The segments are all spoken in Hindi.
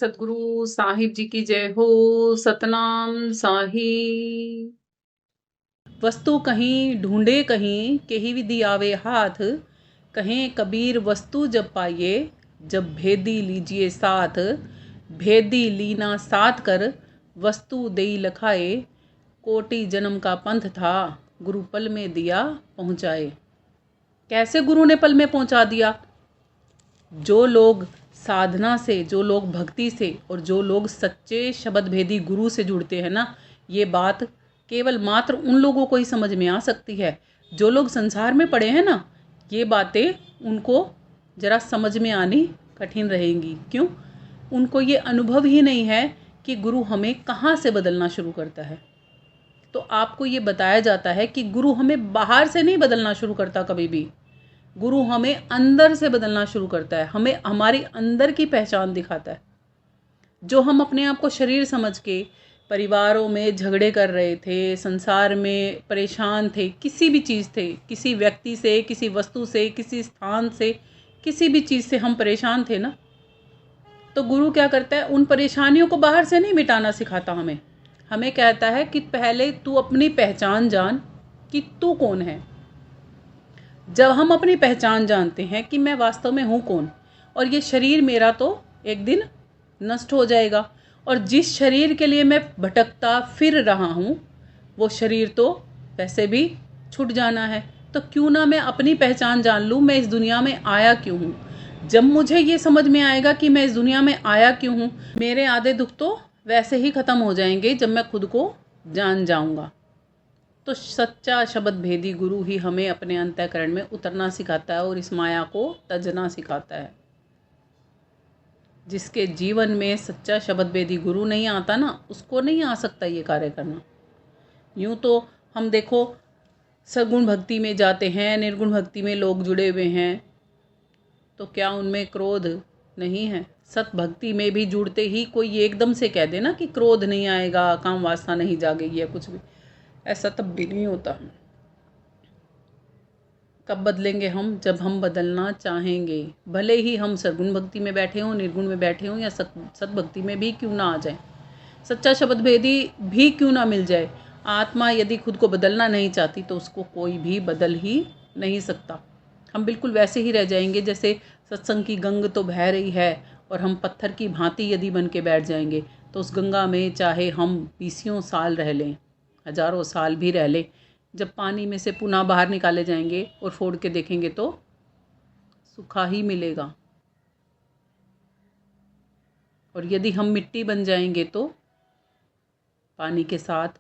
सतगुरु साहिब जी की जय हो। सतनाम साहिब। वस्तु कहीं ढूंढे कहीं, केही विधि आवे हाथ। कहें कबीर वस्तु जब पाइए, जब भेदी लीजिए साथ। भेदी लीना साथ कर, वस्तु देई लखाए। कोटि जन्म का पंथ था, गुरु पल में दिया पहुँचाए। कैसे गुरु ने पल में पहुँचा दिया? जो लोग साधना से, जो लोग भक्ति से और जो लोग सच्चे शब्द भेदी गुरु से जुड़ते हैं ना, ये बात केवल मात्र उन लोगों को ही समझ में आ सकती है। जो लोग संसार में पड़े हैं ना, ये बातें उनको ज़रा समझ में आनी कठिन रहेंगी। क्यों? उनको ये अनुभव ही नहीं है कि गुरु हमें कहाँ से बदलना शुरू करता है। तो आपको ये बताया जाता है कि गुरु हमें बाहर से नहीं बदलना शुरू करता कभी भी। गुरु हमें अंदर से बदलना शुरू करता है, हमें हमारी अंदर की पहचान दिखाता है। जो हम अपने आप को शरीर समझ के परिवारों में झगड़े कर रहे थे, संसार में परेशान थे, किसी भी चीज़ थे, किसी व्यक्ति से, किसी वस्तु से, किसी स्थान से, किसी भी चीज़ से हम परेशान थे ना, तो गुरु क्या करता है? उन परेशानियों को बाहर से नहीं मिटाना सिखाता हमें। हमें कहता है कि पहले तू अपनी पहचान जान कि तू कौन है। जब हम अपनी पहचान जानते हैं कि मैं वास्तव में हूँ कौन, और ये शरीर मेरा तो एक दिन नष्ट हो जाएगा, और जिस शरीर के लिए मैं भटकता फिर रहा हूँ वो शरीर तो वैसे भी छूट जाना है। तो क्यों ना मैं अपनी पहचान जान लूँ, मैं इस दुनिया में आया क्यों हूँ। जब मुझे ये समझ में आएगा कि मैं इस दुनिया में आया क्यों हूँ, मेरे आधे दुख तो वैसे ही ख़त्म हो जाएंगे जब मैं खुद को जान जाऊँगा। तो सच्चा शब्द भेदी गुरु ही हमें अपने अंतःकरण में उतरना सिखाता है और इस माया को तजना सिखाता है। जिसके जीवन में सच्चा शब्द भेदी गुरु नहीं आता ना, उसको नहीं आ सकता ये कार्य करना। यूँ तो हम देखो, सगुण भक्ति में जाते हैं, निर्गुण भक्ति में लोग जुड़े हुए हैं, तो क्या उनमें क्रोध नहीं है? सत भक्ति में भी जुड़ते ही कोई एकदम से कह दे ना कि क्रोध नहीं आएगा, काम वासना नहीं जागेगी या कुछ भी, ऐसा तब भी नहीं होता। कब बदलेंगे हम? जब हम बदलना चाहेंगे। भले ही हम सद्गुण भक्ति में बैठे हों, निर्गुण में बैठे हों, या सत भक्ति में भी क्यों ना आ जाए, सच्चा शब्द भेदी भी क्यों ना मिल जाए, आत्मा यदि खुद को बदलना नहीं चाहती तो उसको कोई भी बदल ही नहीं सकता। हम बिल्कुल वैसे ही रह जाएंगे जैसे सत्संग की गंग तो बह रही है और हम पत्थर की भांति यदि बन के बैठ जाएंगे, तो उस गंगा में चाहे हम बीसियों साल रह लें, हजारों साल भी रह लें, जब पानी में से पुनः बाहर निकाले जाएंगे और फोड़ के देखेंगे तो सूखा ही मिलेगा। और यदि हम मिट्टी बन जाएंगे तो पानी के साथ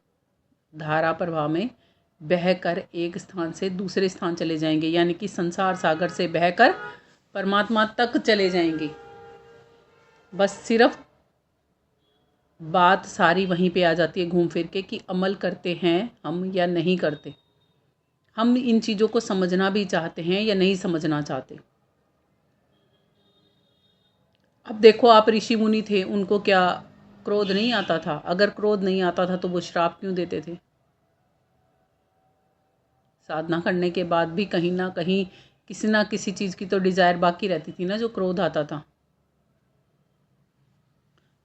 धारा प्रवाह में बहकर एक स्थान से दूसरे स्थान चले जाएंगे, यानी कि संसार सागर से बहकर परमात्मा तक चले जाएंगे। बस सिर्फ बात सारी वहीं पे आ जाती है घूम फिर के कि अमल करते हैं हम या नहीं करते। हम इन चीज़ों को समझना भी चाहते हैं या नहीं समझना चाहते। अब देखो, आप ऋषि मुनि थे, उनको क्या क्रोध नहीं आता था? अगर क्रोध नहीं आता था तो वो श्राप क्यों देते थे? साधना करने के बाद भी कहीं ना कहीं किसी ना किसी चीज़ की तो डिज़ायर बाकी रहती थी ना, जो क्रोध आता था।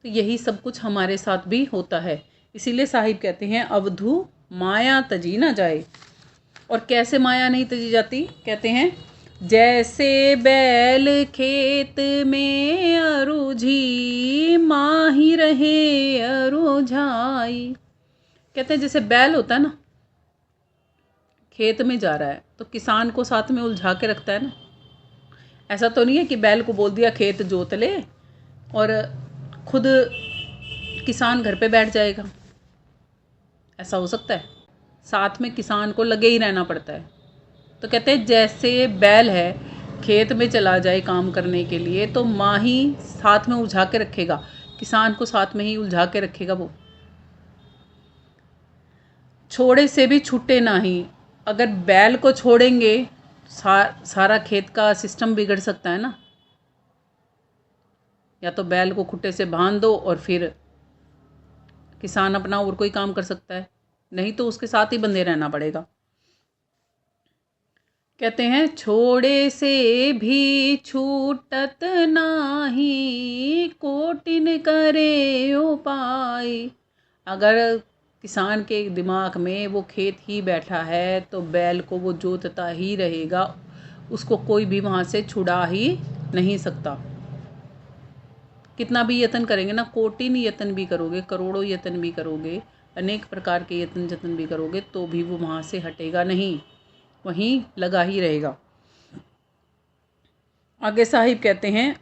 तो यही सब कुछ हमारे साथ भी होता है। इसीलिए साहिब कहते हैं, अवधू माया तजी ना जाए। और कैसे माया नहीं तजी जाती? कहते हैं, जैसे बैल खेत में अरुझी, माही रहे अरुझाई। कहते हैं जैसे बैल होता है ना, खेत में जा रहा है तो किसान को साथ में उलझा के रखता है ना। ऐसा तो नहीं है कि बैल को बोल दिया खेत जोत ले और खुद किसान घर पे बैठ जाएगा। ऐसा हो सकता है? साथ में किसान को लगे ही रहना पड़ता है। तो कहते हैं जैसे बैल है खेत में चला जाए काम करने के लिए, तो माँ ही साथ में उलझा के रखेगा, किसान को साथ में ही उलझा के रखेगा। वो छोड़े से भी छूटे ना ही। अगर बैल को छोड़ेंगे सारा खेत का सिस्टम बिगड़ सकता है ना। या तो बैल को खुट्टे से बांध दो और फिर किसान अपना और कोई काम कर सकता है, नहीं तो उसके साथ ही बंधे रहना पड़ेगा। कहते हैं छोड़े से भी छूटत नाही, कोटिन करे उपाय। अगर किसान के दिमाग में वो खेत ही बैठा है तो बैल को वो जोतता ही रहेगा, उसको कोई भी वहाँ से छुड़ा ही नहीं सकता। कितना भी यत्न करेंगे ना, कोटिन यत्न भी करोगे, करोड़ों यत्न भी करोगे, अनेक प्रकार के यत्न जतन भी करोगे, तो भी वो वहाँ से हटेगा नहीं, वहीं लगा ही रहेगा। आगे साहिब कहते हैं,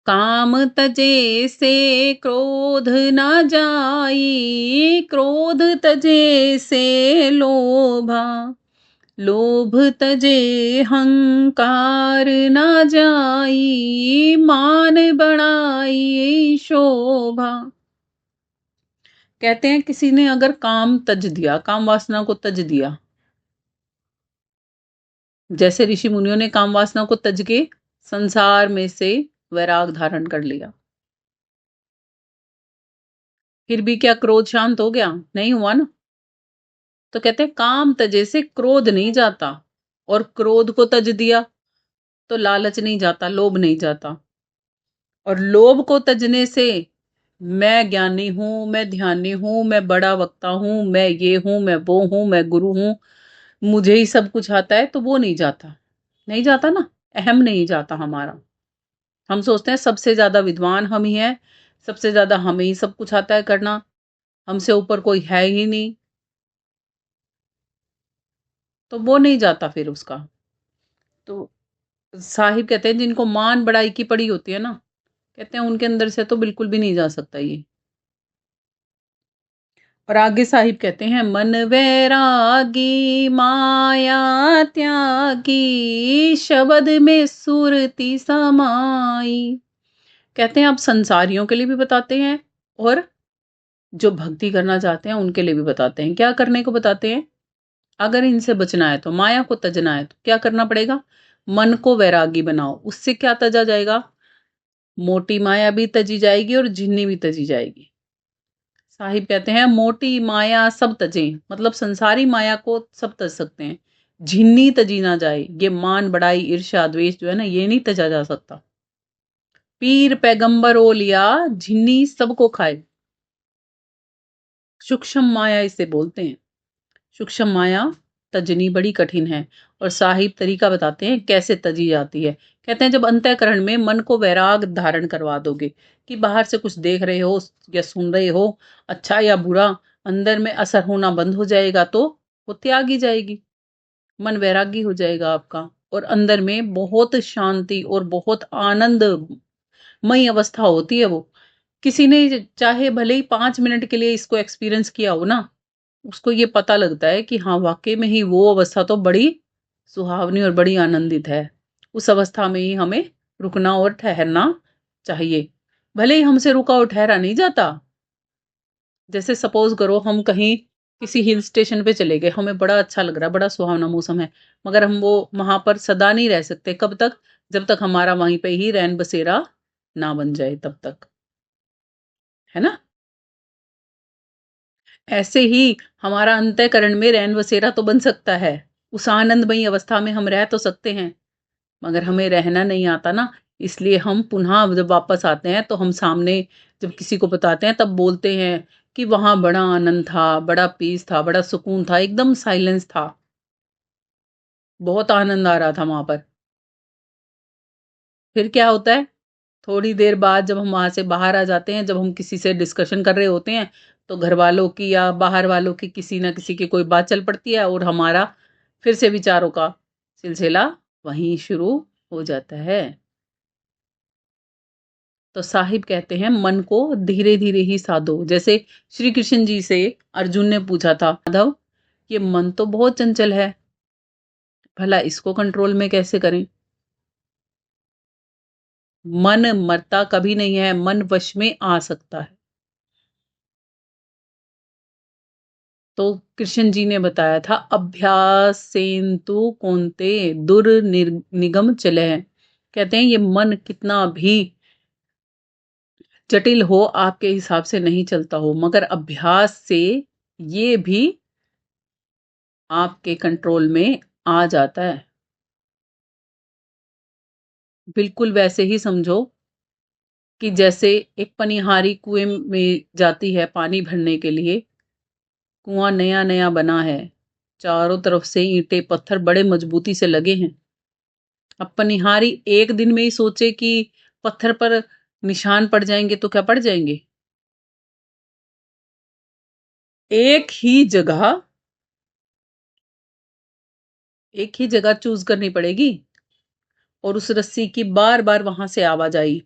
काम तजे से क्रोध न जाई, क्रोध तजे से लोभा, लोभ तजे हंकार न जाई, मान बढ़ाई शोभा। कहते हैं किसी ने अगर काम तज दिया, काम वासना को तज दिया, जैसे ऋषि मुनियों ने काम वासना को तज के संसार में से वैराग धारण कर लिया, फिर भी क्या क्रोध शांत हो गया? नहीं हुआ ना। तो कहते हैं काम तजे से क्रोध नहीं जाता, और क्रोध को तज दिया तो लालच नहीं जाता, लोभ नहीं जाता, और लोभ को तजने से मैं ज्ञानी हूं, मैं ध्यानी हूं, मैं बड़ा वक्ता हूं, मैं ये हूं, मैं वो हूं, मैं गुरु हूं, मुझे ही सब कुछ आता है, तो वो नहीं जाता, नहीं जाता ना, अहम नहीं जाता हमारा। हम सोचते हैं सबसे ज्यादा विद्वान हम ही हैं, सबसे ज्यादा हमें ही सब कुछ आता है करना, हमसे ऊपर कोई है ही नहीं, तो वो नहीं जाता फिर उसका। तो साहिब कहते हैं जिनको मान बड़ाई की पड़ी होती है ना, कहते हैं उनके अंदर से तो बिल्कुल भी नहीं जा सकता ये। और आगे साहिब कहते हैं, मन वैरागी माया त्यागी, शब्द में सुरती समाई। कहते हैं आप संसारियों के लिए भी बताते हैं और जो भक्ति करना चाहते हैं उनके लिए भी बताते हैं। क्या करने को बताते हैं? अगर इनसे बचना है तो, माया को तजना है तो क्या करना पड़ेगा? मन को वैरागी बनाओ। उससे क्या तजा जाएगा? मोटी माया भी तजी जाएगी और झिन्नी भी तजी जाएगी। साहिब कहते हैं मोटी माया सब तजे, मतलब संसारी माया को सब तज सकते हैं, झिन्नी तजी ना जाए। ये मान बढ़ाई ईर्ष्या द्वेष जो है ना, ये नहीं तजा जा सकता। पीर पैगंबर ओ लिया, झिन्नी सबको खाए। सूक्ष्म माया इसे बोलते हैं। सूक्ष्म माया तजनी बड़ी कठिन है, और साहिब तरीका बताते हैं कैसे तजी जाती है। कहते हैं जब अंतःकरण में मन को वैराग धारण करवा दोगे, कि बाहर से कुछ देख रहे हो या सुन रहे हो, अच्छा या बुरा, अंदर में असर होना बंद हो जाएगा, तो वो त्यागी जाएगी, मन वैरागी हो जाएगा आपका, और अंदर में बहुत शांति और बहुत आनंदमयी अवस्था होती है वो। किसी ने चाहे भले ही 5 मिनट के लिए इसको एक्सपीरियंस किया हो ना, उसको ये पता लगता है कि हाँ वाकई में ही वो अवस्था तो बड़ी सुहावनी और बड़ी आनंदित है। उस अवस्था में ही हमें रुकना और ठहरना चाहिए, भले ही हमसे रुका और ठहरा नहीं जाता। जैसे सपोज करो हम कहीं किसी हिल स्टेशन पे चले गए, हमें बड़ा अच्छा लग रहा है, बड़ा सुहावना मौसम है, मगर हम वो वहां पर सदा नहीं रह सकते। कब तक? जब तक हमारा वहीं पे ही रैन बसेरा ना बन जाए, तब तक, है ना। ऐसे ही हमारा अंतःकरण में रैन बसेरा तो बन सकता है, उस आनंदमयी अवस्था में हम रह तो सकते हैं, मगर हमें रहना नहीं आता ना। इसलिए हम पुनः जब वापस आते हैं तो हम सामने जब किसी को बताते हैं तब बोलते हैं कि वहां बड़ा आनंद था, बड़ा पीस था, बड़ा सुकून था, एकदम साइलेंस था, बहुत आनंद आ रहा था वहां पर। फिर क्या होता है? थोड़ी देर बाद जब हम वहां से बाहर आ जाते हैं, जब हम किसी से डिस्कशन कर रहे होते हैं, तो घर वालों की या बाहर वालों की किसी ना किसी की कोई बात चल पड़ती है, और हमारा फिर से विचारों का सिलसिला वहीं शुरू हो जाता है। तो साहिब कहते हैं मन को धीरे धीरे ही साधो। जैसे श्री कृष्ण जी से अर्जुन ने पूछा था, माधव ये मन तो बहुत चंचल है, भला इसको कंट्रोल में कैसे करें? मन मरता कभी नहीं है, मन वश में आ सकता है। तो कृष्ण जी ने बताया था, अभ्यास सेन्तु कौन्ते दुर्निगम चले। कहते हैं ये मन कितना भी जटिल हो आपके हिसाब से नहीं चलता हो, मगर अभ्यास से ये भी आपके कंट्रोल में आ जाता है। बिल्कुल वैसे ही समझो कि जैसे एक पनिहारी कुएं में जाती है पानी भरने के लिए। कुआं नया नया बना है, चारों तरफ से ईंटें पत्थर बड़े मजबूती से लगे हैं। अब पनिहारी एक दिन में ही सोचे कि पत्थर पर निशान पड़ जाएंगे तो क्या पड़ जाएंगे? एक ही जगह चूज करनी पड़ेगी और उस रस्सी की बार बार वहां से आवाजाई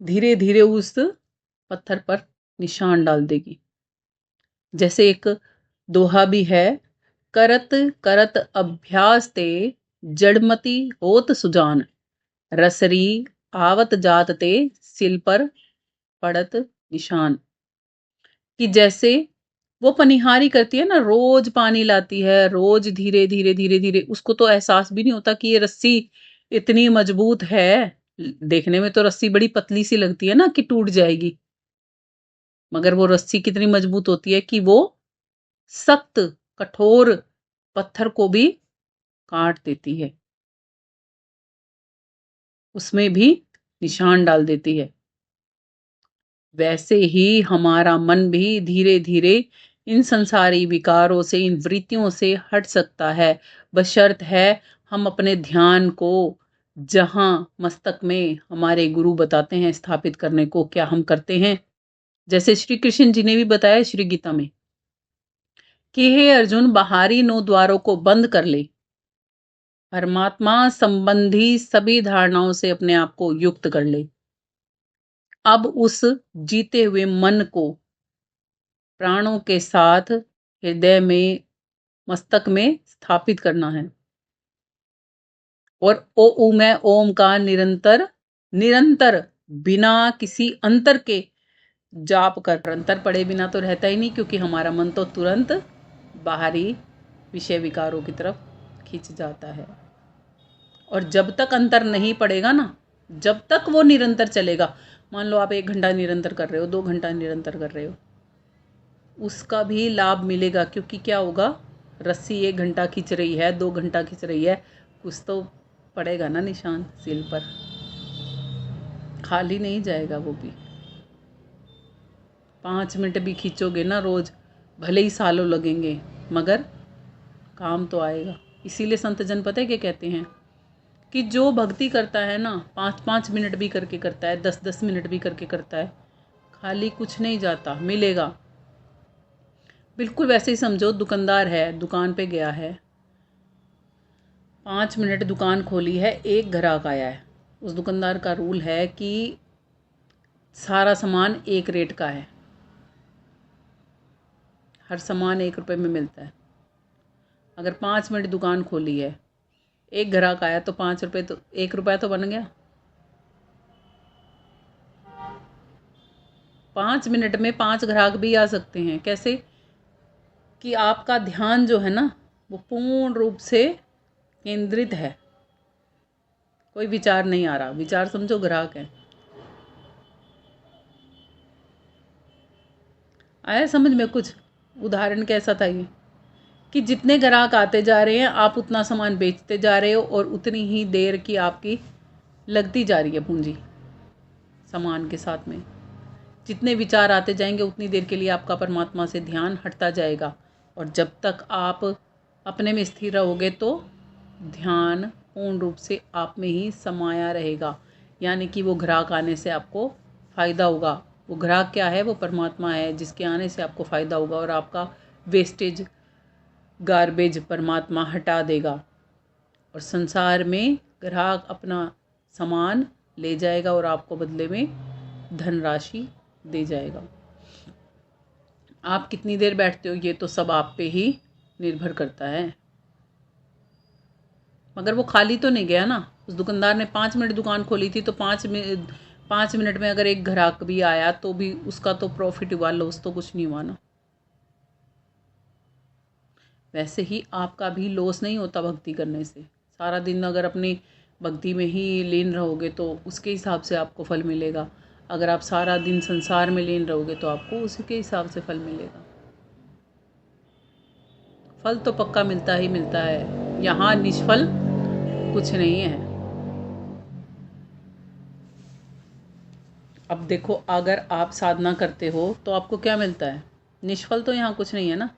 धीरे धीरे उस पत्थर पर निशान डाल देगी। जैसे एक दोहा भी है, करत करत अभ्यास ते जड़मति होत सुजान, रसरी आवत जात ते सिल पर पड़त निशान। कि जैसे वो पनिहारी करती है ना, रोज पानी लाती है, रोज धीरे धीरे धीरे धीरे, उसको तो एहसास भी नहीं होता कि ये रस्सी इतनी मजबूत है। देखने में तो रस्सी बड़ी पतली सी लगती है ना कि टूट जाएगी, मगर वो रस्सी कितनी मजबूत होती है कि वो सख्त कठोर पत्थर को भी काट देती है, उसमें भी निशान डाल देती है। वैसे ही हमारा मन भी धीरे धीरे इन संसारी विकारों से, इन वृत्तियों से हट सकता है, बशर्त है हम अपने ध्यान को जहां मस्तक में हमारे गुरु बताते हैं स्थापित करने को, क्या हम करते हैं? जैसे श्री कृष्ण जी ने भी बताया श्री गीता में कि हे अर्जुन, बाहरी 9 द्वारों को बंद कर ले, परमात्मा संबंधी सभी धारणाओं से अपने आप को युक्त कर ले। अब उस जीते हुए मन को प्राणों के साथ हृदय में, मस्तक में स्थापित करना है और ओ उ मैं ओम का निरंतर निरंतर बिना किसी अंतर के जाप कर, निरंतर पढ़े बिना तो रहता ही नहीं, क्योंकि हमारा मन तो तुरंत बाहरी विषय विकारों की तरफ खिंच जाता है। और जब तक अंतर नहीं पड़ेगा ना, जब तक वो निरंतर चलेगा, मान लो आप 1 घंटा निरंतर कर रहे हो, 2 घंटा निरंतर कर रहे हो, उसका भी लाभ मिलेगा। क्योंकि क्या होगा, रस्सी 1 घंटा खींच रही है, 2 घंटा खींच रही है, कुछ तो पड़ेगा ना निशान सिल पर, खाली नहीं जाएगा वो भी। 5 मिनट भी खींचोगे ना रोज, भले ही सालों लगेंगे, मगर काम तो आएगा। इसीलिए संत जन पता है क्या कहते हैं कि जो भक्ति करता है ना, 5-5 मिनट भी करके करता है, 10-10 मिनट भी करके करता है, खाली कुछ नहीं जाता, मिलेगा। बिल्कुल वैसे ही समझो, दुकानदार है, दुकान पे गया है, 5 मिनट दुकान खोली है, एक ग्राहक आया है। उस दुकानदार का रूल है कि सारा सामान एक रेट का है, हर सामान 1 रुपये में मिलता है। अगर 5 मिनट दुकान खोली है, एक ग्राहक आया तो 5 रुपये, तो 1 रुपया तो बन गया। 5 मिनट में 5 ग्राहक भी आ सकते हैं। कैसे? कि आपका ध्यान जो है ना, वो पूर्ण रूप से केंद्रित है, कोई विचार नहीं आ रहा। विचार समझो ग्राहक है। आया समझ में कुछ? उदाहरण कैसा था ये कि जितने ग्राहक आते जा रहे हैं, आप उतना सामान बेचते जा रहे हो और उतनी ही देर की आपकी लगती जा रही है पूंजी सामान के साथ में। जितने विचार आते जाएंगे, उतनी देर के लिए आपका परमात्मा से ध्यान हटता जाएगा। और जब तक आप अपने में स्थिर रहोगे तो ध्यान पूर्ण रूप से आप में ही समाया रहेगा। यानी कि वो ग्राहक आने से आपको फ़ायदा होगा। वो ग्राहक क्या है? वो परमात्मा है, जिसके आने से आपको फ़ायदा होगा और आपका वेस्टेज, गार्बेज परमात्मा हटा देगा। और संसार में ग्राहक अपना सामान ले जाएगा और आपको बदले में धनराशि दे जाएगा। आप कितनी देर बैठते हो, ये तो सब आप पे ही निर्भर करता है। मगर वो खाली तो नहीं गया ना। उस दुकानदार ने 5 मिनट दुकान खोली थी, तो 5 मिनट में अगर एक ग्राहक भी आया तो भी उसका तो प्रॉफिट हुआ, लॉस तो कुछ नहीं हुआ ना। वैसे ही आपका भी लॉस नहीं होता भक्ति करने से। सारा दिन अगर अपनी भक्ति में ही लीन रहोगे तो उसके हिसाब से आपको फल मिलेगा। अगर आप सारा दिन संसार में लीन रहोगे तो आपको उसी के हिसाब से फल मिलेगा। फल तो पक्का मिलता ही मिलता है, यहाँ निष्फल कुछ नहीं है। अब देखो, अगर आप साधना करते हो तो आपको क्या मिलता है? निष्फल तो यहाँ कुछ नहीं है ना।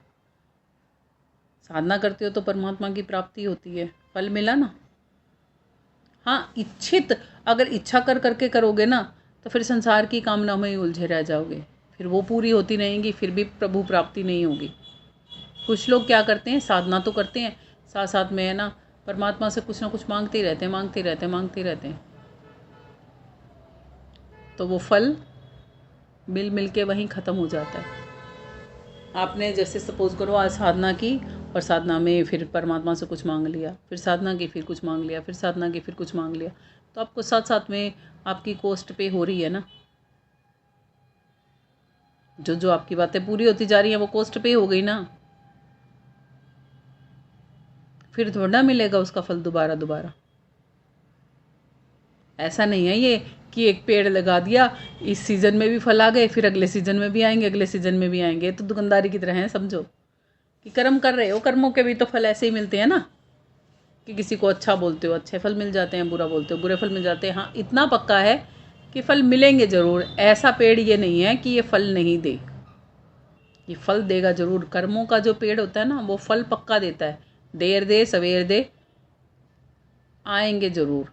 साधना करते हो तो परमात्मा की प्राप्ति होती है, फल मिला ना। हाँ, इच्छित, अगर इच्छा कर करके करोगे ना तो फिर संसार की कामना में ही उलझे रह जाओगे, फिर वो पूरी होती रहेंगी, फिर भी प्रभु प्राप्ति नहीं होगी। कुछ लोग क्या करते हैं, साधना तो करते हैं, साथ साथ में है ना परमात्मा से कुछ ना कुछ मांगते ही रहते हैं, मांगते रहते हैं, मांगते रहते हैं, तो वो फल मिल के वहीं ख़त्म हो जाता है। आपने जैसे सपोज करो आज साधना की और साधना में फिर परमात्मा से कुछ मांग लिया, फिर साधना की फिर कुछ मांग लिया, फिर साधना की फिर कुछ मांग लिया, तो आपको साथ साथ में आपकी कॉस्ट पे हो रही है ना। जो जो आपकी बातें पूरी होती जा रही हैं वो कॉस्ट पे हो गई ना, फिर थोड़ा मिलेगा उसका फल दोबारा दोबारा। ऐसा नहीं है ये कि एक पेड़ लगा दिया, इस सीज़न में भी फल आ गए, फिर अगले सीज़न में भी आएंगे, अगले सीज़न में भी आएंगे। तो दुकानदारी की तरह है, समझो कि कर्म कर रहे हो, कर्मों के भी तो फल ऐसे ही मिलते हैं ना, कि किसी को अच्छा बोलते हो अच्छे फल मिल जाते हैं, बुरा बोलते हो बुरे फल मिल जाते हैं। हाँ, इतना पक्का है कि फल मिलेंगे ज़रूर। ऐसा पेड़ ये नहीं है कि ये फल नहीं दे, ये फल देगा ज़रूर। कर्मों का जो पेड़ होता है ना वो फल पक्का देता है, देर दे सवेर दे, आएंगे ज़रूर,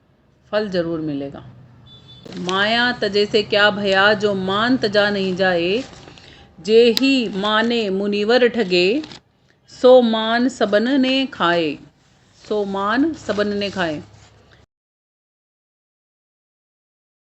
फल ज़रूर मिलेगा। माया तजे से क्या भया, जो मान तजा नहीं जाए, जे ही माने मुनिवर ठगे, सो मान सबन ने खाए, सो मान सबन ने खाए।